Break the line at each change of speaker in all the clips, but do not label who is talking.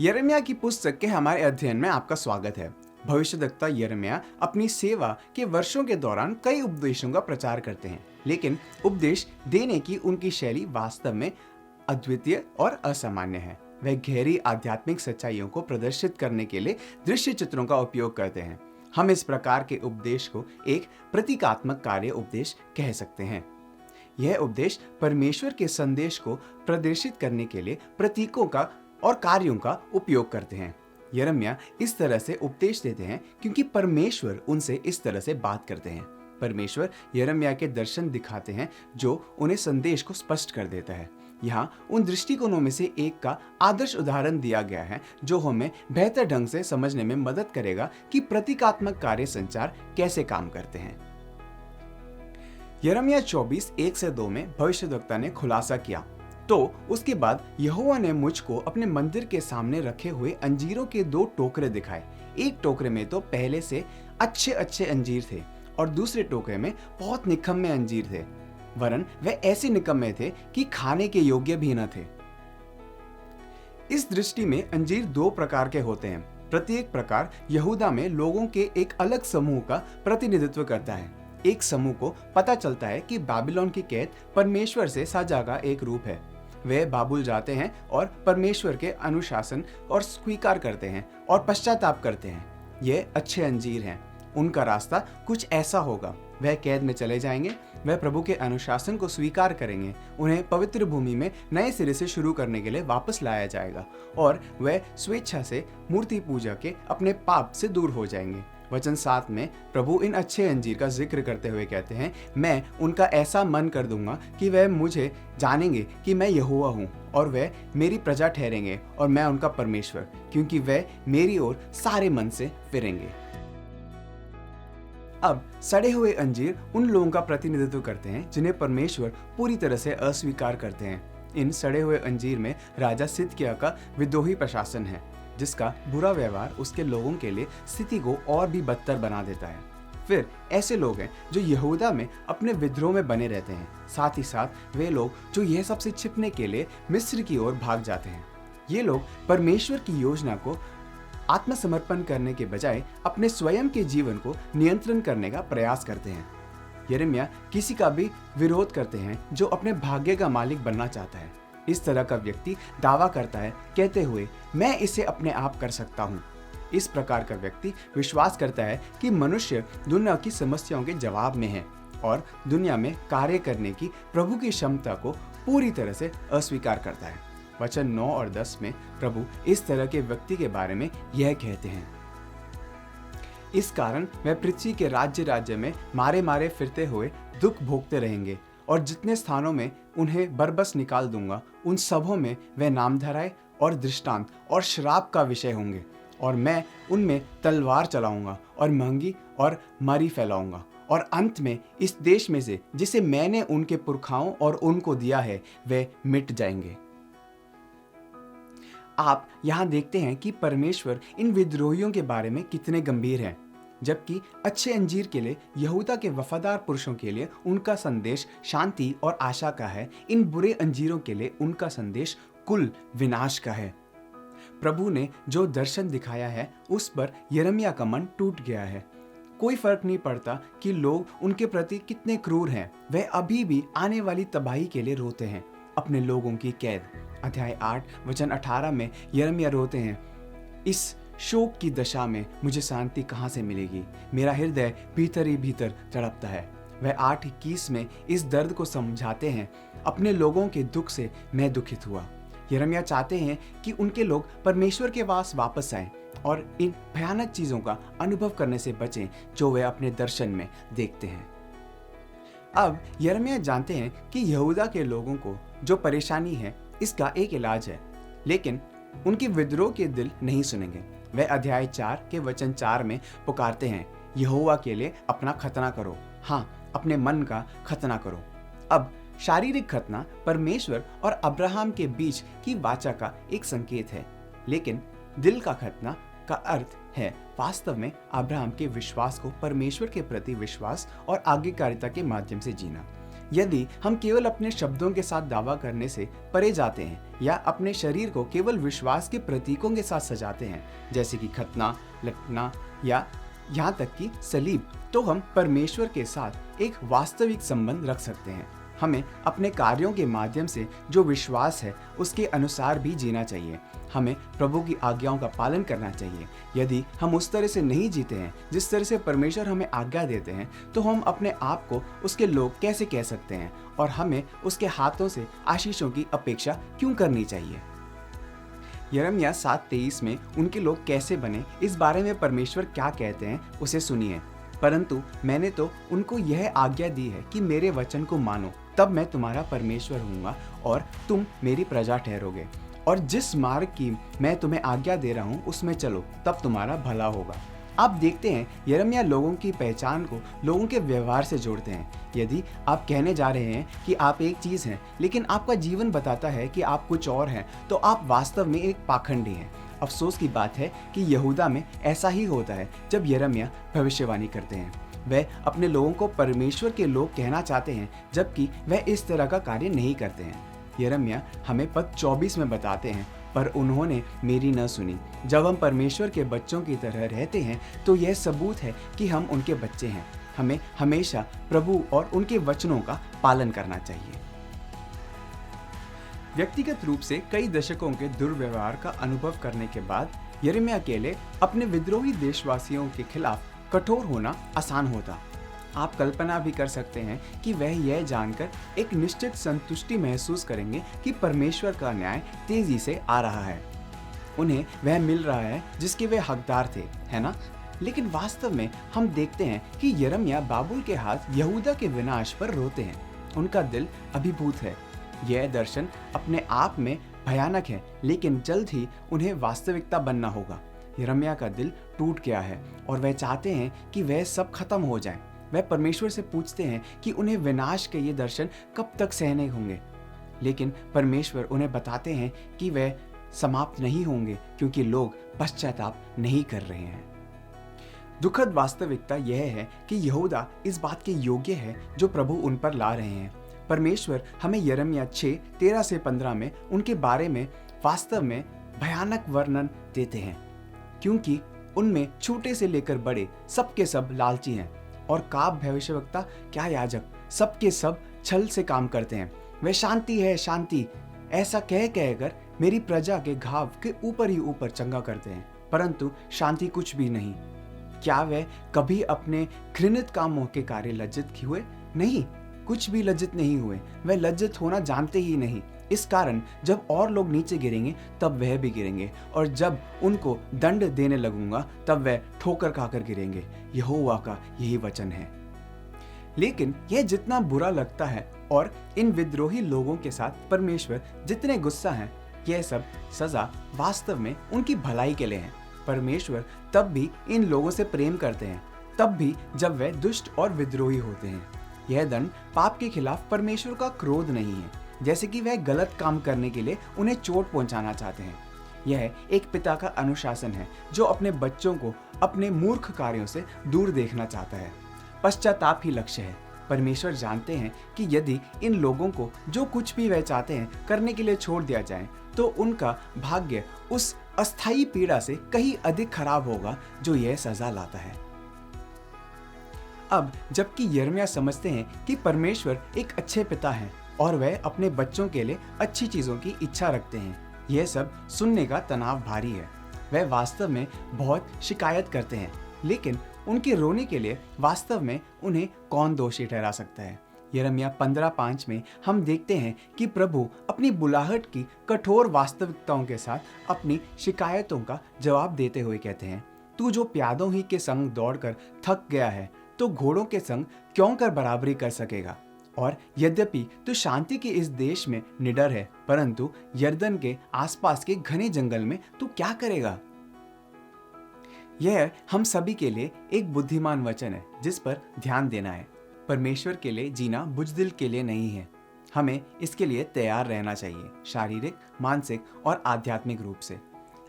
यिर्मयाह की पुस्तक के हमारे अध्ययन में आपका स्वागत है। भविष्यद्वक्ता यिर्मयाह अपनी सेवा के वर्षों के दौरान कई उपदेशों का प्रचार करते हैं, लेकिन उपदेश देने की उनकी शैली वास्तव में अद्वितीय और असामान्य है। वह गहरी आध्यात्मिक सच्चाइयों को प्रदर्शित करने के लिए दृश्य चित्रों का उपयोग करते हैं। हम इस प्रकार के उपदेश को एक प्रतीकात्मक कार्य उपदेश कह सकते हैं। यह उपदेश परमेश्वर के संदेश को प्रदर्शित करने के लिए प्रतीकों का और कार्यों का उपयोग करते हैं। यिर्मयाह इस तरह से उपदेश देते हैं क्योंकि परमेश्वर उनसे इस तरह से बात करते हैं। परमेश्वर यिर्मयाह के दर्शन दिखाते हैं जो उन्हें संदेश को स्पष्ट कर देता है। यहाँ उन दृष्टिकोणों में से एक का आदर्श उदाहरण दिया गया है जो हमें बेहतर ढंग से समझने में मदद करेगा कि प्रतीकात्मक कार्य संचार कैसे काम करते हैं। यिर्मयाह 24:1-2 में भविष्यद्वक्ता ने खुलासा किया, तो उसके बाद यहोवा ने मुझको अपने मंदिर के सामने रखे हुए अंजीरों के 2 टोकरे दिखाए। एक टोकरे में तो पहले से अच्छे अच्छे अंजीर थे और दूसरे टोकरे में बहुत निकम्मे अंजीर थे, वरन वे ऐसे निकम्मे थे कि खाने के योग्य भी न थे। इस दृष्टि में अंजीर 2 प्रकार के होते हैं। प्रत्येक प्रकार यहूदा में लोगों के एक अलग समूह का प्रतिनिधित्व करता है। एक समूह को पता चलता है कि बाबिलोन की कैद परमेश्वर से सजा का एक रूप है। वे बाबुल जाते हैं और परमेश्वर के अनुशासन और स्वीकार करते हैं और पश्चाताप करते हैं। ये अच्छे अंजीर हैं। उनका रास्ता कुछ ऐसा होगा। वह कैद में चले जाएंगे, वह प्रभु के अनुशासन को स्वीकार करेंगे, उन्हें पवित्र भूमि में नए सिरे से शुरू करने के लिए वापस लाया जाएगा और वह स्वेच्छा से मूर्ति पूजा के अपने पाप से दूर हो जाएंगे। वचन 7 में प्रभु इन अच्छे अंजीर का जिक्र करते हुए कहते हैं, मैं उनका ऐसा मन कर दूंगा कि वह मुझे जानेंगे कि मैं यहोवा हूँ और वह मेरी प्रजा ठहरेंगे और मैं उनका परमेश्वर, क्योंकि वह मेरी ओर सारे मन से फिरेंगे। अब सड़े हुए अंजीर उन लोगों का प्रतिनिधित्व करते हैं जिन्हें परमेश्वर पूरी तरह से अस्वीकार करते हैं। इन सड़े हुए अंजीर में राजा सिदकिय्याह का विद्रोही प्रशासन है, जिसका बुरा व्यवहार उसके लोगों के लिए स्थिति को और भी बदतर बना देता है। फिर ऐसे लोग हैं जो यहूदा में अपने विद्रोह में बने रहते हैं। साथ ही साथ वे लोग जो यह सबसे छिपने के लिए मिस्र की ओर भाग जाते हैं। ये लोग परमेश्वर की योजना को आत्मसमर्पण करने के बजाय अपने स्वयं के जीवन को नियंत्रण करने का प्रयास करते हैं। यिर्मयाह किसी का भी विरोध करते हैं जो अपने भाग्य का मालिक बनना चाहता है। इस तरह का व्यक्ति दावा करता है कहते हुए, मैं इसे अपने आप कर सकता हूँ। इस प्रकार का व्यक्ति विश्वास करता है कि मनुष्य दुनिया की समस्याओं के जवाब में है और दुनिया में कार्य करने की प्रभु की क्षमता को पूरी तरह से अस्वीकार करता है। वचन 9 और 10 में प्रभु इस तरह के व्यक्ति के बारे में यह कहते हैं, इस कारण वह पृथ्वी के राज्य राज्य में मारे मारे फिरते हुए दुख भोगते रहेंगे और जितने स्थानों में उन्हें बरबस निकाल दूंगा उन सबों में वे नामधराए और दृष्टांत और श्राप का विषय होंगे और मैं उनमें तलवार चलाऊंगा और महंगी और मरी फैलाऊंगा और अंत में इस देश में से जिसे मैंने उनके पुरखाओं और उनको दिया है वे मिट जाएंगे। आप यहाँ देखते हैं कि परमेश्वर इन विद्रोहियों के बारे में कितने गंभीर हैं, जबकि अच्छे अंजीर के लिए यहूदा के वफादार पुरुषों के लिए उनका संदेश शांति और आशा का है, इन बुरे अंजीरों के लिए उनका संदेश कुल विनाश का है। प्रभु ने जो दर्शन दिखाया है उस पर यिर्मयाह का मन टूट गया है। कोई फर्क नहीं पड़ता कि लोग उनके प्रति कितने क्रूर हैं, वह अभी भी आने वाली तबाही के लिए रोते हैं। अपने लोगों की कैद। अध्याय 8 वचन 18 में यिर्मयाह रोते हैं, इस शोक की दशा में मुझे शांति कहाँ से मिलेगी? मेरा हृदय भीतर ही भीतर तड़पता है। वह 8:21 में इस दर्द को समझाते हैं, अपने लोगों के दुख से मैं दुखित हुआ। यिर्मयाह चाहते हैं कि उनके लोग परमेश्वर के पास वापस आएं और इन भयानक चीजों का अनुभव करने से बचें जो वे अपने दर्शन में देखते हैं। अब यिर्मयाह जानते हैं कि यहूदा के लोगों को जो परेशानी है इसका एक इलाज है, लेकिन उनके विद्रोह के दिल नहीं सुनेंगे। वह अध्याय 4 के वचन 4 में पुकारते हैं, यहोवा के लिए अपना खतना करो, हाँ अपने मन का खतना करो। अब शारीरिक खतना परमेश्वर और अब्राहम के बीच की वाचा का एक संकेत है, लेकिन दिल का खतना का अर्थ है वास्तव में अब्राहम के विश्वास को परमेश्वर के प्रति विश्वास और आज्ञाकारिता के माध्यम से जीना। यदि हम केवल अपने शब्दों के साथ दावा करने से परे जाते हैं या अपने शरीर को केवल विश्वास के प्रतीकों के साथ सजाते हैं, जैसे कि खतना, लटकना या यहाँ तक कि सलीब, तो हम परमेश्वर के साथ एक वास्तविक संबंध रख सकते हैं। हमें अपने कार्यों के माध्यम से जो विश्वास है उसके अनुसार भी जीना चाहिए। हमें प्रभु की आज्ञाओं का पालन करना चाहिए। यदि हम उस तरह से नहीं जीते हैं जिस तरह से परमेश्वर हमें आज्ञा देते हैं, तो हम अपने आप को उसके लोग कैसे कह सकते हैं और हमें उसके हाथों से आशीषों की अपेक्षा क्यों करनी चाहिए। यिर्मयाह 7:23 में उनके लोग कैसे बने, इस बारे में परमेश्वर क्या कहते हैं उसे सुनिए। परंतु मैंने तो उनको यह आज्ञा दी है कि मेरे वचन को मानो, तब मैं तुम्हारा परमेश्वर होऊंगा और तुम मेरी प्रजा ठहरोगे। और जिस मार्ग की मैं तुम्हें आज्ञा दे रहा हूँ उसमें चलो, तब तुम्हारा भला होगा। आप देखते हैं यिर्मयाह लोगों की पहचान को लोगों के व्यवहार से जोड़ते हैं। यदि आप कहने जा रहे हैं कि आप एक चीज़ हैं, लेकिन आपका जीवन बताता है कि आप कुछ और हैं, तो आप वास्तव में एक पाखंडी हैं। अफसोस की बात है कि यहूदा में ऐसा ही होता है। जब यिर्मयाह भविष्यवाणी करते हैं, वह अपने लोगों को परमेश्वर के लोग कहना चाहते हैं, जबकि वह इस तरह का कार्य नहीं करते हैं। यिर्मयाह हमें पद 24 में बताते हैं, पर उन्होंने मेरी न सुनी। जब हम परमेश्वर के बच्चों की तरह रहते हैं तो यह सबूत है कि हम उनके बच्चे हैं। हमें हमेशा प्रभु और उनके वचनों का पालन करना चाहिए। व्यक्तिगत रूप से कई दशकों के दुर्व्यवहार का अनुभव करने के बाद यिर्मयाह के लिए अपने विद्रोही देशवासियों के खिलाफ कठोर होना आसान होता। आप कल्पना भी कर सकते हैं कि वह यह जानकर एक निश्चित संतुष्टि महसूस करेंगे कि परमेश्वर का न्याय तेजी से आ रहा है। उन्हें वह मिल रहा है जिसके वे हकदार थे, है ना? लेकिन वास्तव में हम देखते हैं कि यिर्मयाह बाबुल के हाथ यहूदा के विनाश पर रोते हैं। उनका दिल अभिभूत है। यह दर्शन अपने आप में भयानक है, लेकिन जल्द ही उन्हें वास्तविकता बनना होगा। यिर्मयाह का दिल टूट गया है और वह चाहते हैं कि वह सब खत्म हो जाए। वह परमेश्वर से पूछते हैं कि उन्हें विनाश के ये दर्शन कब तक सहने होंगे, लेकिन परमेश्वर उन्हें बताते हैं कि वह समाप्त नहीं होंगे क्योंकि लोग पश्चाताप नहीं कर रहे हैं। दुखद वास्तविकता यह है कि यहूदा इस बात के योग्य है जो प्रभु उन पर ला रहे हैं। परमेश्वर हमें यिर्मयाह 6:13-15 में उनके बारे में वास्तव में भयानक वर्णन देते हैं, क्योंकि उनमें छोटे से लेकर बड़े सबके सब लालची हैं और काब भविष्यवक्ता क्या याजक सबके सब छल से काम करते हैं। वे शांति है शांति ऐसा कह कहकर मेरी प्रजा के घाव के ऊपर ही ऊपर चंगा करते हैं, परंतु शांति कुछ भी नहीं। क्या वे कभी अपने घृणित कामों के कार्य लज्जित हुए? नहीं, कुछ भी लज्जित नहीं हुए। वे लज्जित होना जानते ही नहीं। इस कारण जब और लोग नीचे गिरेंगे तब वह भी गिरेंगे, और जब उनको दंड देने लगूंगा तब वह ठोकर खाकर गिरेंगे। यहोवा का यही वचन है। लेकिन यह जितना बुरा लगता है और इन विद्रोही लोगों के साथ परमेश्वर जितने गुस्सा हैं, यह सब सजा वास्तव में उनकी भलाई के लिए है। परमेश्वर तब भी इन लोगों से प्रेम करते हैं, तब भी जब वे दुष्ट और विद्रोही होते हैं। यह दंड पाप के खिलाफ परमेश्वर का क्रोध नहीं है, जैसे कि वह गलत काम करने के लिए उन्हें चोट पहुंचाना चाहते हैं। यह एक पिता का अनुशासन है जो अपने बच्चों को अपने मूर्ख कार्यों से दूर देखना चाहता है। पश्चाताप ही लक्ष्य है। परमेश्वर जानते हैं कि यदि इन लोगों को जो कुछ भी वह चाहते हैं करने के लिए छोड़ दिया जाए, तो उनका भाग्य उस अस्थायी पीड़ा से कहीं अधिक खराब होगा जो यह सजा लाता है। अब जबकि यिर्मयाह समझते हैं कि परमेश्वर एक अच्छे पिता हैं और वह अपने बच्चों के लिए अच्छी चीजों की इच्छा रखते हैं, यह सब सुनने का तनाव भारी है। वह वास्तव में बहुत शिकायत करते हैं, लेकिन उनके रोने के लिए वास्तव में उन्हें कौन दोषी ठहरा सकता है? यिर्मयाह 15:5 में हम देखते हैं कि प्रभु अपनी बुलाहट की कठोर वास्तविकताओं के साथ अपनी शिकायतों का जवाब देते हुए कहते हैं, तू जो प्यादों ही के संग दौड़कर थक गया है, तो घोड़ों के संग क्यों कर बराबरी कर सकेगा? और यद्यपि तू शांति के इस देश में निडर है, परंतु यर्दन के आसपास के घने जंगल में तू क्या करेगा? यह हम सभी के लिए एक बुद्धिमान वचन है जिस पर ध्यान देना है। परमेश्वर के लिए जीना बुजदिल के लिए नहीं है। हमें इसके लिए तैयार रहना चाहिए, शारीरिक, मानसिक और आध्यात्मिक रूप से।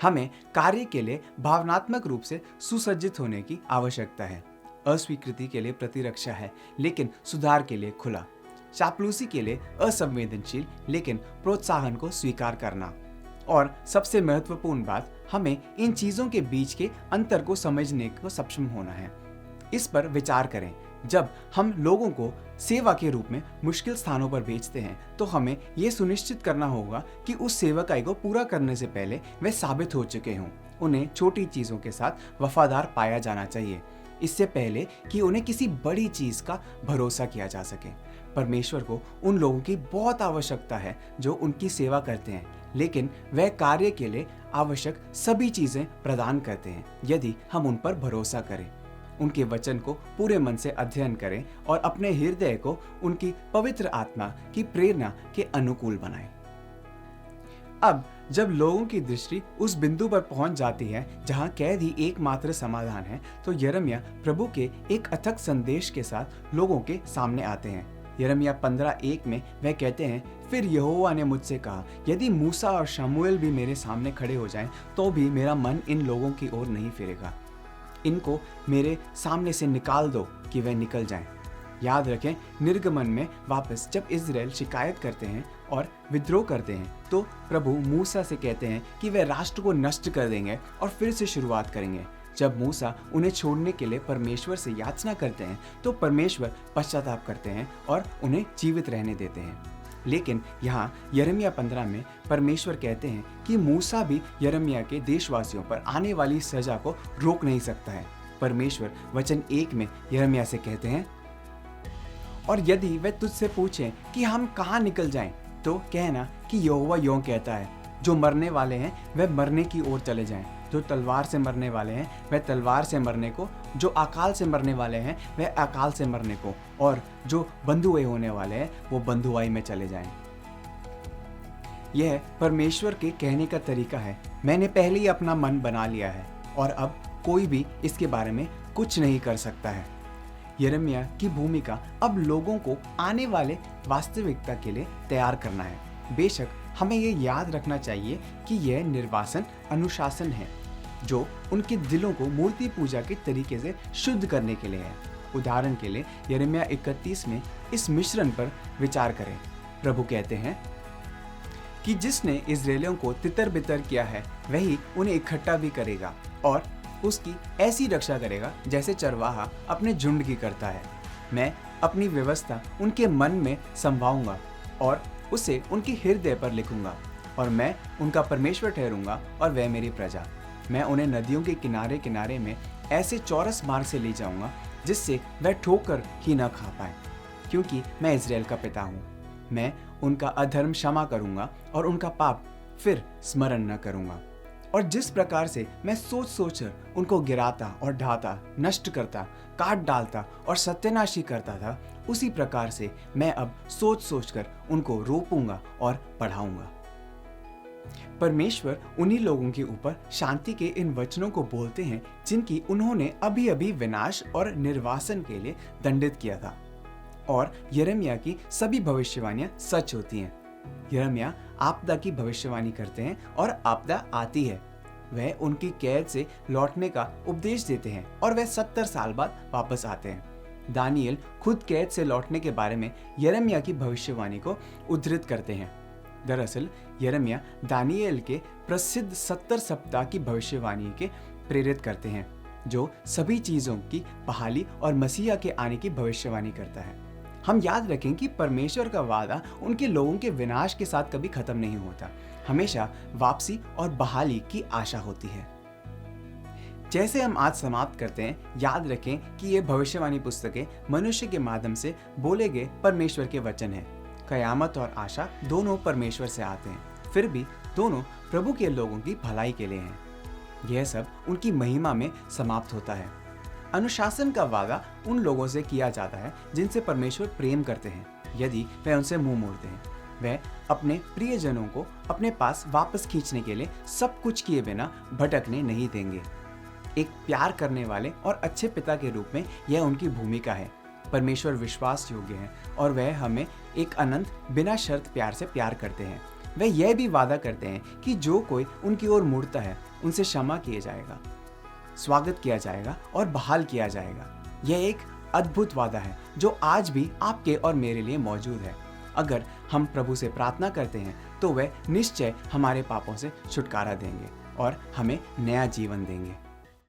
हमें कार्य के लिए भावनात्मक रूप से सुसज्जित होने की आवश्यकता है। अस्वीकृति के लिए प्रतिरक्षा है, लेकिन सुधार के लिए खुला। चापलूसी के लिए असंवेदनशील लेकिन प्रोत्साहन को स्वीकार करना। और सबसे महत्वपूर्ण बात, हमें इन चीजों के बीच के अंतर को समझने को सक्षम होना है। इस पर विचार करें। जब हम लोगों को सेवा के रूप में मुश्किल स्थानों पर भेजते हैं तो हमें यह सुनिश्चित करना होगा कि उस सेवकाई को पूरा करने से पहले वे साबित हो चुके हों। उन्हें छोटी चीजों के साथ वफादार पाया जाना चाहिए, इससे पहले कि उन्हें किसी बड़ी चीज का भरोसा किया जा सके। परमेश्वर को उन लोगों की बहुत आवश्यकता है जो उनकी सेवा करते हैं, लेकिन वह कार्य के लिए आवश्यक सभी चीजें प्रदान करते हैं यदि हम उन पर भरोसा करें, उनके वचन को पूरे मन से अध्ययन करें और अपने हृदय को उनकी पवित्र आत्मा की प्रेरणा के अनुकूल बनाएं। अब जब लोगों की दृष्टि उस बिंदु पर पहुंच जाती है जहां कैद ही एकमात्र समाधान है, तो यिर्मयाह प्रभु के एक अथक संदेश के साथ लोगों के सामने आते हैं। यिर्मयाह 15:1 में वह कहते हैं, फिर यहोवा ने मुझसे कहा, यदि मूसा और शमूएल भी मेरे सामने खड़े हो जाएं, तो भी मेरा मन इन लोगों की ओर नहीं फिरेगा। इनको मेरे सामने से निकाल दो कि वे निकल जाएं। याद रखें, निर्गमन में वापस जब इज़राइल शिकायत करते हैं और विद्रोह करते हैं तो प्रभु मूसा से कहते हैं कि वे राष्ट्र को नष्ट कर देंगे और फिर से शुरुआत करेंगे। जब मूसा उन्हें छोड़ने के लिए परमेश्वर से याचना करते हैं तो परमेश्वर पश्चाताप करते हैं और उन्हें जीवित रहने देते हैं। लेकिन यहाँ यिर्मयाह 15 में परमेश्वर कहते हैं कि मूसा भी यिर्मयाह के देशवासियों पर आने वाली सजा को रोक नहीं सकता है। परमेश्वर वचन 1 में यिर्मयाह से कहते हैं, और यदि वे तुझसे पूछें कि हम कहाँ निकल जाएं, तो कहना कि यहोवा यों कहता है, जो मरने वाले हैं वे मरने की ओर चले जाएं, जो तलवार से मरने वाले हैं वे तलवार से मरने को, जो अकाल से मरने वाले हैं वे अकाल से मरने को, और जो बंधुए होने वाले हैं वो बंधुआई में चले जाएं। यह परमेश्वर के कहने का तरीका है। मैंने पहले ही अपना मन बना लिया है और अब कोई भी इसके बारे में कुछ नहीं कर सकता है। यिर्मयाह की भूमिका अब लोगों को आने वाले वास्तविकता के लिए तैयार करना है। बेशक हमें यह याद रखना चाहिए कि यह निर्वासन अनुशासन है जो उनके दिलों को मूर्ति पूजा के तरीके से शुद्ध करने के लिए है। उदाहरण के लिए यिर्मयाह 31 में इस मिश्रण पर विचार करें। प्रभु कहते हैं कि जिसने इस्राएलियों को तितर बितर किया है वही उन्हें इकट्ठा भी करेगा और उसकी ऐसी रक्षा करेगा जैसे चरवाहा अपने झुंड की करता है। मैं अपनी व्यवस्था उनके मन में संभाऊंगा और उसे उनके हृदय पर लिखूंगा, और मैं उनका परमेश्वर ठहरूंगा और वह मेरी प्रजा। मैं उन्हें नदियों के किनारे किनारे में ऐसे चौरस मार्ग से ले जाऊंगा जिससे वह ठोकर ही न खा पाए, क्योंकि मैं इज़राइल का पिता हूँ। मैं उनका अधर्म क्षमा करूंगा और उनका पाप फिर स्मरण न करूंगा। और जिस प्रकार से मैं सोच सोचकर उनको गिराता और ढाता, नष्ट करता, काट डालता और सत्यानाशी करता था, उसी प्रकार से मैं अब सोच सोचकर उनको रोपूंगा और पढ़ाऊंगा। परमेश्वर उन्हीं लोगों के ऊपर शांति के इन वचनों को बोलते हैं जिनकी उन्होंने अभी अभी विनाश और निर्वासन के लिए दंडित किया था। और यिर्मयाह की सभी भविष्यवाणियां सच होती हैं। यिर्मयाह आपदा की भविष्यवाणी करते हैं और आपदा आती है। वह उनकी कैद से लौटने का उपदेश देते हैं और वह 70 साल बाद वापस आते हैं। दानिएल खुद कैद से लौटने के बारे में यिर्मयाह की भविष्यवाणी को उद्धृत करते हैं। दरअसल यिर्मयाह दानिएल के प्रसिद्ध 70 सप्ताह की भविष्यवाणी के प्रेरित करते हैं, जो सभी चीजों की बहाली और मसीहा के आने की भविष्यवाणी करता है। हम याद रखें कि परमेश्वर का वादा उनके लोगों के विनाश के साथ कभी खत्म नहीं होता। हमेशा वापसी और बहाली की आशा होती है। जैसे हम आज समाप्त करते हैं, याद रखें कि ये भविष्यवाणी पुस्तकें मनुष्य के माध्यम से बोले गए परमेश्वर के वचन हैं। कयामत और आशा दोनों परमेश्वर से आते हैं, फिर भी दोनों प्रभु के लोगों की भलाई के लिए हैं। यह सब उनकी महिमा में समाप्त होता है। अनुशासन का वादा उन लोगों से किया जाता है जिनसे परमेश्वर प्रेम करते हैं। यदि वे उनसे मुंह मोड़ते हैं, वे अपने प्रियजनों को अपने पास वापस खींचने के लिए सब कुछ किए बिना भटकने नहीं देंगे। एक प्यार करने वाले और अच्छे पिता के रूप में यह उनकी भूमिका है। परमेश्वर विश्वास योग्य है और वह हमें एक अनंत बिना शर्त प्यार से प्यार करते हैं। वे यह भी वादा करते हैं कि जो कोई उनकी ओर मुड़ता है उनसे क्षमा किया जाएगा, स्वागत किया जाएगा और बहाल किया जाएगा। यह एक अद्भुत वादा है जो आज भी आपके और मेरे लिए मौजूद है। अगर हम प्रभु से प्रार्थना करते हैं तो वह निश्चय हमारे पापों से छुटकारा देंगे और हमें नया जीवन देंगे।